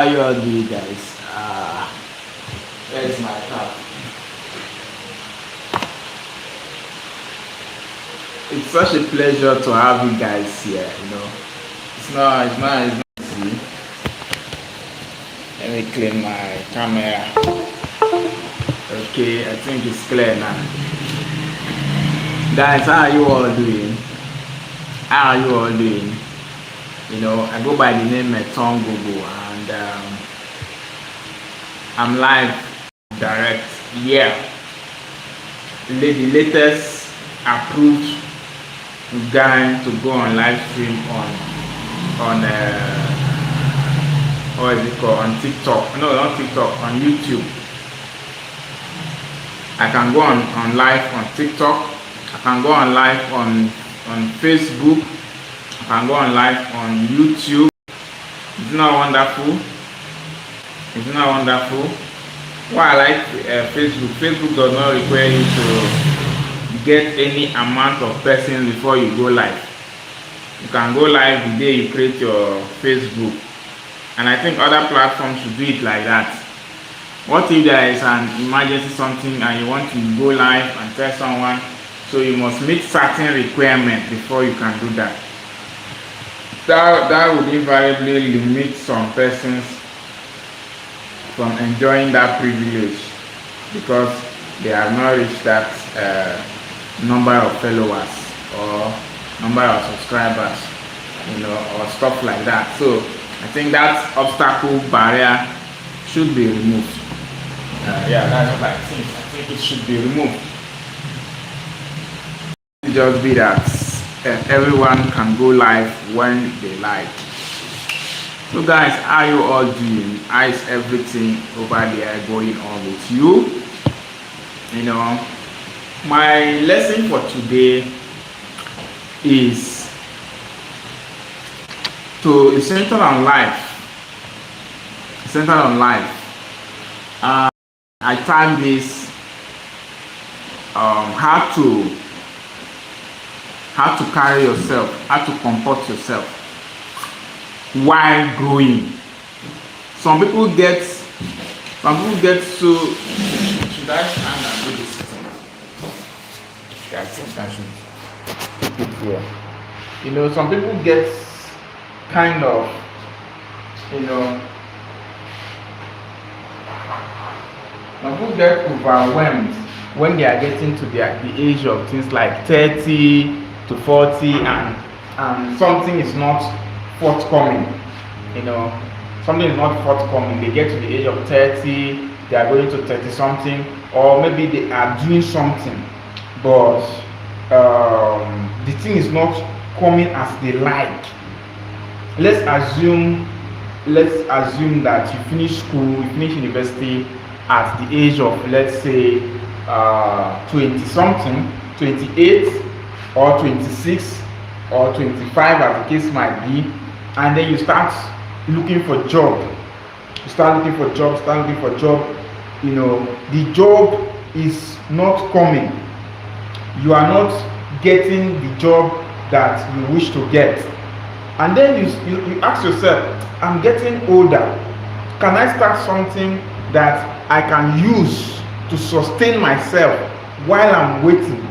How you all doing, guys? Where's my cup? It's such a pleasure to have you guys here. It's not easy. Let me clean my camera. Okay, I think it's clear now. Guys, how are you all doing? How are you all doing? I go by the name METONG and I'm live direct. Yeah, the latest approved guy to go on live stream on what is it called, on TikTok? No, not TikTok, on YouTube. I can go on live on TikTok. I can go on live on Facebook. I can go on live on YouTube. Isn't that wonderful? Isn't that wonderful? Why I like Facebook. Facebook does not require you to get any amount of persons before you go live. You can go live the day you create your Facebook, and I think other platforms should do it like that. What if there is an emergency something and you want to go live and tell someone, so you must meet certain requirements before you can do that. That would invariably limit some persons from enjoying that privilege because they have not reached that number of followers or number of subscribers, or stuff like that. So I think that obstacle barrier should be removed. Yeah, that's what I think. I think it should be removed. It just be that everyone can go live when they like. So guys, how you all doing? How is everything over there going on with you? My lesson for today is centered on life. Centered on life. I tag this how to carry yourself, how to comport yourself while growing. Some people get so. Should I stand and do this thing? I think I should keep it here. Some people get kind of, some people get overwhelmed when they are getting to the age of things like 30 to 40 and something is not forthcoming. Something is not forthcoming. They get to the age of 30, they are going to 30 something, or maybe they are doing something, but the thing is not coming as they like. Let's assume that you finish school, you finish university at the age of, let's say, 20 something, 28 or 26 or 25 as the case might be, and then you start looking for job. The job is not coming. You are not getting the job that you wish to get. And then you ask yourself, I'm getting older. Can I start something that I can use to sustain myself while I'm waiting?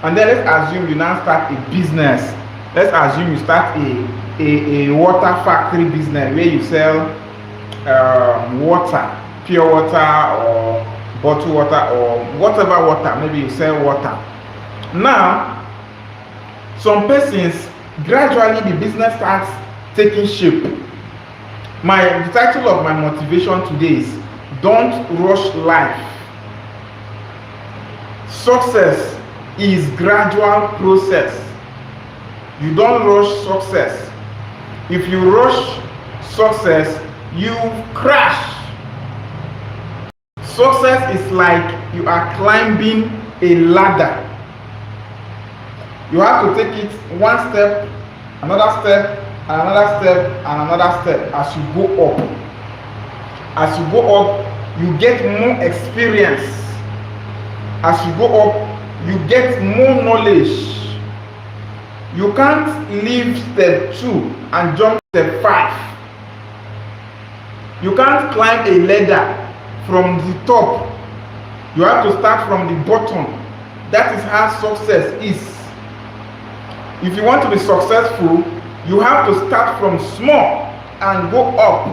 And then let's assume you now start a business. Let's assume you start a water factory business where you sell water, pure water or bottled water or whatever water. Maybe you sell water. Now, some persons, gradually the business starts taking shape. The title of my motivation today is Don't Rush Life. Success is gradual process. You don't rush success. If you rush success, you crash. Success is like you are climbing a ladder. You have to take it one step, another step, and another step, and another step as you go up. As you go up, you get more experience. As you go up, you get more knowledge. You can't leave step 2 and jump step 5. You can't climb a ladder from the top. You have to start from the bottom. That is how success is. If you want to be successful, you have to start from small and go up.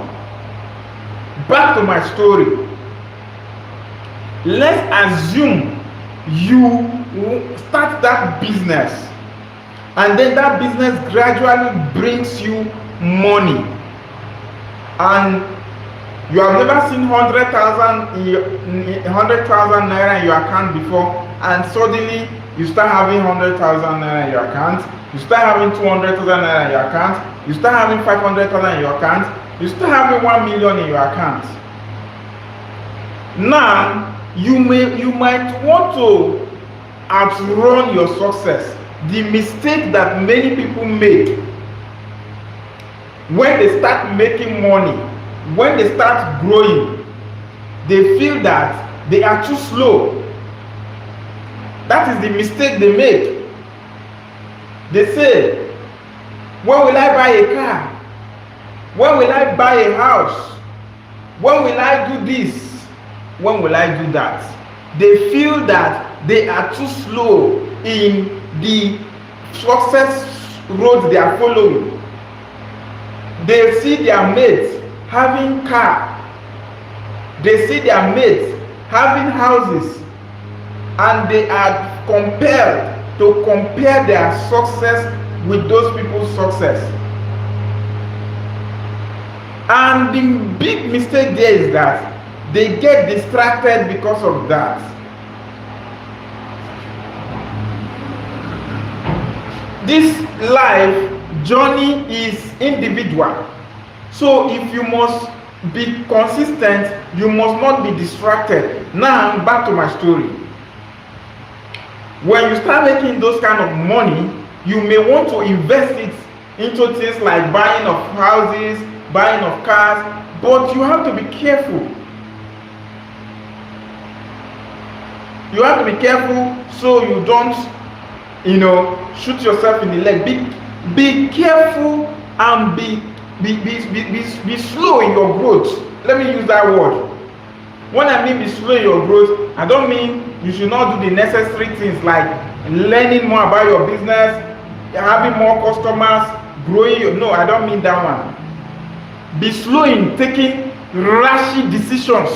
Back to my story. Let's assume you start that business, and then that business gradually brings you money, and you have never seen 100,000 naira in your account before, and suddenly you start having 100,000 naira in your account. You start having 200,000 naira in your account. You start having 500,000 in your account. You start having 1 million in your account. Now you might want to outrun your success. The mistake that many people make when they start making money, when they start growing, they feel that they are too slow. That is the mistake they make. They say, when will I buy a car? When will I buy a house? When will I do this? When will I do that? They feel that they are too slow in the success road they are following. They see their mates having car. They see their mates having houses, and they are compelled to compare their success with those people's success. And the big mistake there is that they get distracted because of that. This life journey is individual. So if you must be consistent, you must not be distracted. Now back to my story. When you start making those kind of money, you may want to invest it into things like buying of houses, buying of cars, but you have to be careful. You have to be careful so you don't, shoot yourself in the leg. Be careful and be slow in your growth. Let me use that word. When I mean be slow in your growth, I don't mean you should not do the necessary things like learning more about your business, having more customers, growing. No, I don't mean that one. Be slow in taking rash decisions.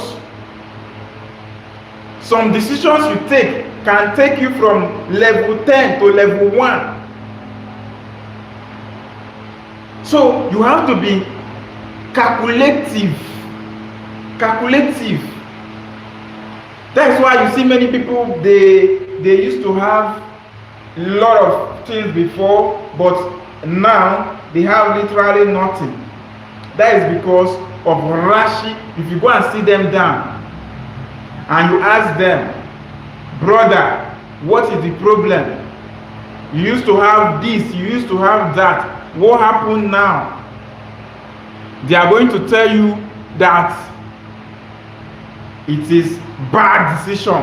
Some decisions you take can take you from level 10 to level 1. So you have to be calculative. That's why you see many people, they used to have a lot of things before, but now they have literally nothing. That is because of rashi. If you go and sit them down and you ask them, brother, what is the problem? You used to have this, you used to have that. What happened now? They are going to tell you that it is bad decision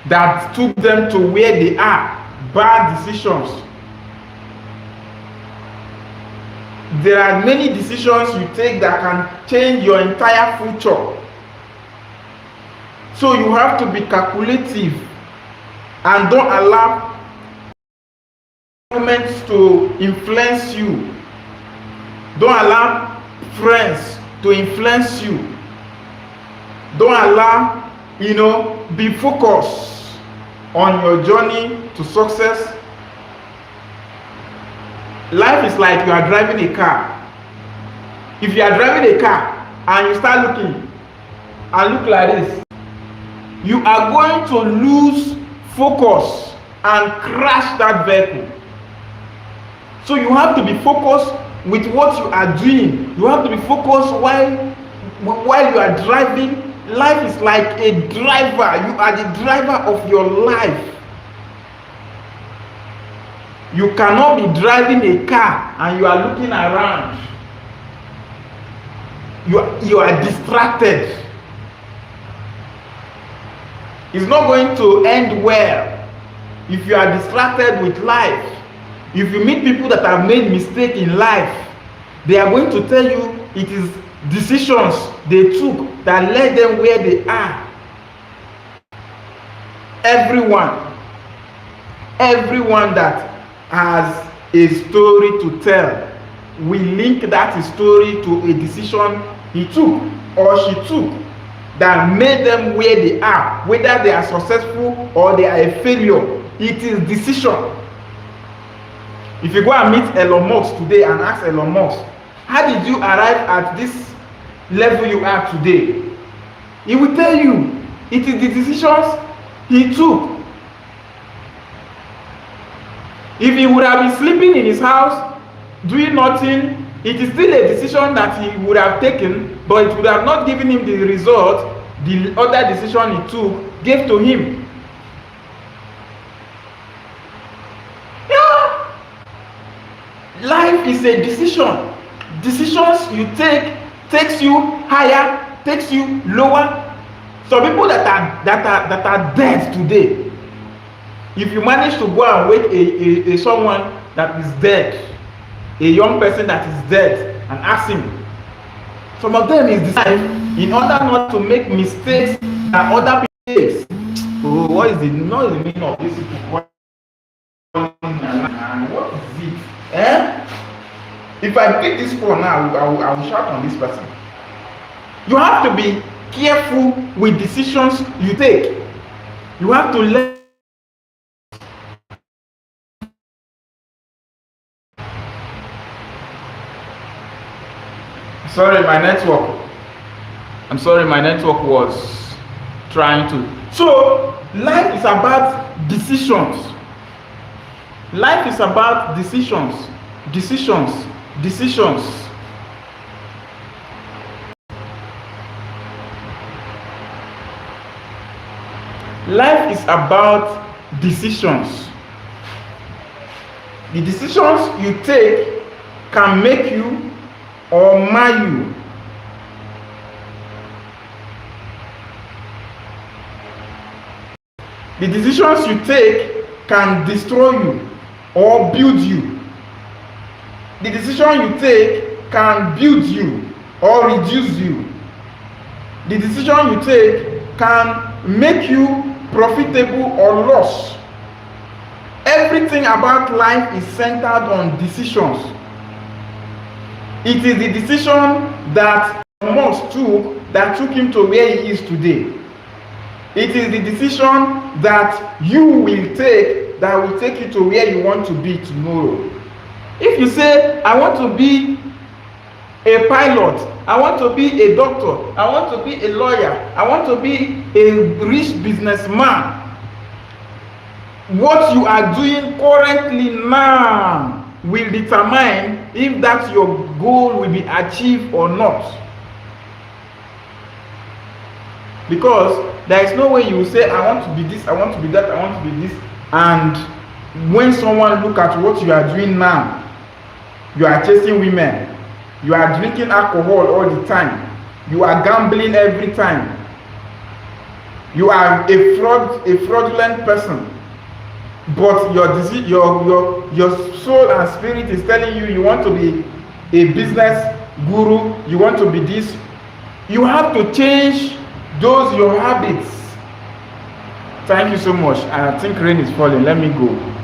that took them to where they are. Bad decisions. There are many decisions you take that can change your entire future. So you have to be calculative and don't allow moments to influence you. Don't allow friends to influence you. Don't allow, be focused on your journey to success. Life is like you are driving a car. If you are driving a car and you start looking and look like this, you are going to lose focus and crash that vehicle. So you have to be focused with what you are doing. You have to be focused while you are driving. Life is like a driver. You are the driver of your life. You cannot be driving a car and you are looking around. You are distracted. It's not going to end well if you are distracted with life. If you meet people that have made mistake in life, they are going to tell you it is decisions they took that led them where they are. Everyone that has a story to tell will link that story to a decision he took or she took that made them where they are, whether they are successful or they are a failure. It is decision. If you go and meet Elon Musk today and ask Elon Musk, how did you arrive at this level you are today? He will tell you it is the decisions he took. If he would have been sleeping in his house doing nothing, it is still a decision that he would have taken, but it would have not given him the result the other decision he took gave to him. Yeah. Life is a decision. Decisions you take takes you higher, takes you lower. Some people that are dead today, if you manage to go and wake a someone that is dead, a young person that is dead, and ask him, some of them is decided in order not to make mistakes that other people make. Oh, what is the meaning of this? What is it? If I pick this phone now, I will shout on this person. You have to be careful with decisions you take. You have to learn. I'm sorry, my network was trying to. So, life is about decisions. Life is about decisions. Life is about decisions. The decisions you take can make you or mar you. The decisions you take can destroy you or build you. The decision you take can build you or reduce you. The decision you take can make you profitable or lost. Everything about life is centered on decisions. It is the decision that Musk took that took him to where he is today. It is the decision that you will take that will take you to where you want to be tomorrow. If you say, I want to be a pilot, I want to be a doctor, I want to be a lawyer, I want to be a rich businessman, what you are doing currently now will determine if that your goal will be achieved or not. Because there is no way you will say, I want to be this, I want to be that, I want to be this, and when someone look at what you are doing now, you are chasing women, you are drinking alcohol all the time, you are gambling every time, you are a fraudulent person, but your soul and spirit is telling you want to be a business guru, you want to be this. You have to change those your habits. Thank you so much. I think rain is falling. Let me go.